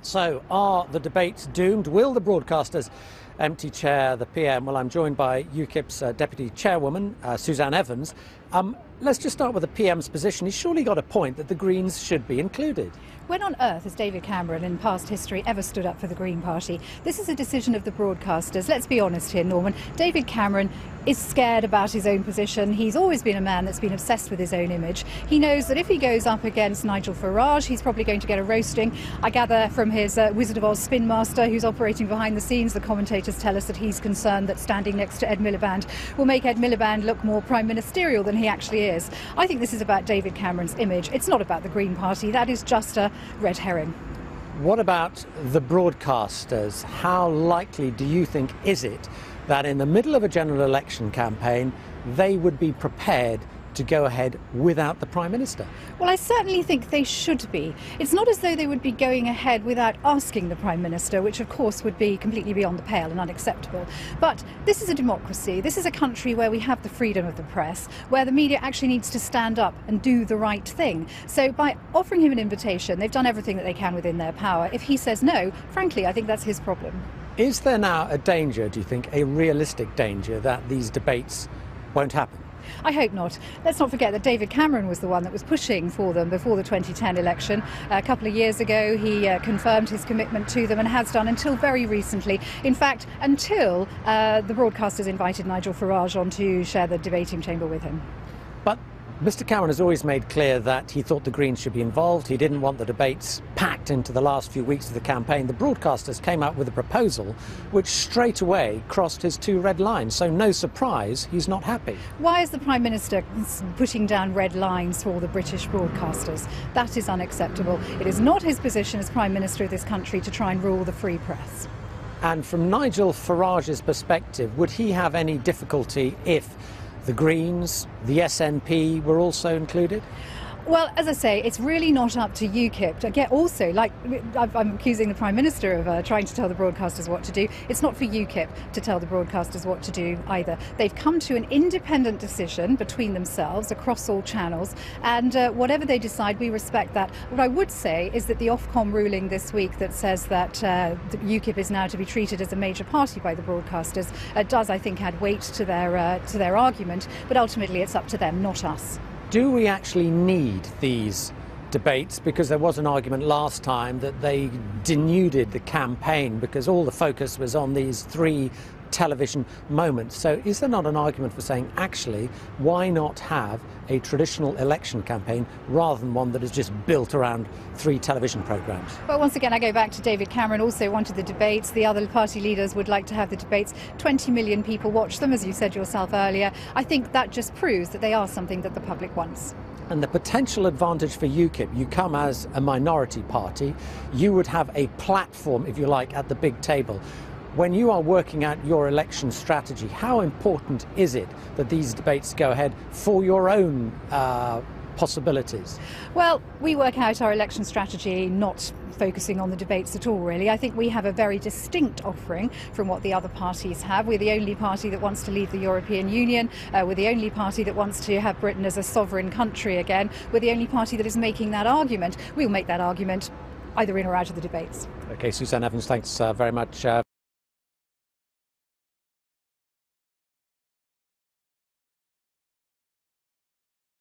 So, are the debates doomed? Will the broadcasters empty chair the PM? Well, I'm joined by UKIPs Deputy Chairwoman, Suzanne Evans. Let's just start with the PM's position. He's surely got a point that the Greens should be included. When on earth has David Cameron in past history ever stood up for the Green Party? This is a decision of the broadcasters. Let's be honest here, Norman. David Cameron is scared about his own position. He's always been a man that's been obsessed with his own image. He knows that if he goes up against Nigel Farage, he's probably going to get a roasting. I gather from his Wizard of Oz spin master who's operating behind the scenes, the commentators tell us that he's concerned that standing next to Ed Miliband will make Ed Miliband look more prime ministerial than he actually is. I think this is about David Cameron's image. It's not about the Green Party. That is just a red herring. What about the broadcasters? How likely do you think is it that in the middle of a general election campaign they would be prepared to go ahead without the Prime Minister? Well, I certainly think they should be. It's not as though they would be going ahead without asking the Prime Minister, which of course would be completely beyond the pale and unacceptable. But this is a democracy. This is a country where we have the freedom of the press, where the media actually needs to stand up and do the right thing. So by offering him an invitation, they've done everything that they can within their power. If he says no, frankly, I think that's his problem. Is there now a danger, do you think, a realistic danger, that these debates won't happen? I hope not. Let's not forget that David Cameron was the one that was pushing for them before the 2010 election. A couple of years ago, he confirmed his commitment to them and has done until very recently. In fact, until the broadcasters invited Nigel Farage on to share the debating chamber with him. But Mr. Cameron has always made clear that he thought the Greens should be involved. He didn't want the debates packed into the last few weeks of the campaign. The broadcasters came up with a proposal which straight away crossed his two red lines. So no surprise, he's not happy. Why is the Prime Minister putting down red lines for the British broadcasters? That is unacceptable. It is not his position as Prime Minister of this country to try and rule the free press. And from Nigel Farage's perspective, would he have any difficulty if the Greens, the SNP were also included? Well, as I say, it's really not up to UKIP to get also, like I'm accusing the Prime Minister of trying to tell the broadcasters what to do. It's not for UKIP to tell the broadcasters what to do either. They've come to an independent decision between themselves across all channels, and whatever they decide, we respect that. What I would say is that the Ofcom ruling this week that says that UKIP is now to be treated as a major party by the broadcasters does, I think, add weight to their argument, but ultimately it's up to them, not us. Do we actually need these debates? Because there was an argument last time that they denuded the campaign because all the focus was on these three television moments. So is there not an argument for saying, actually, why not have a traditional election campaign rather than one that is just built around three television programmes? Well, once again, I go back to David Cameron also wanted the debates. The other party leaders would like to have the debates. 20 million people watch them, as you said yourself earlier. I think that just proves that they are something that the public wants. And the potential advantage for UKIP, you come as a minority party, you would have a platform, if you like, at the big table. When you are working out your election strategy, how important is it that these debates go ahead for your own possibilities? Well, we work out our election strategy not focusing on the debates at all, really. I think we have a very distinct offering from what the other parties have. We're the only party that wants to leave the European Union. We're the only party that wants to have Britain as a sovereign country again. We're the only party that is making that argument. We'll make that argument either in or out of the debates. OK, Suzanne Evans, thanks very much.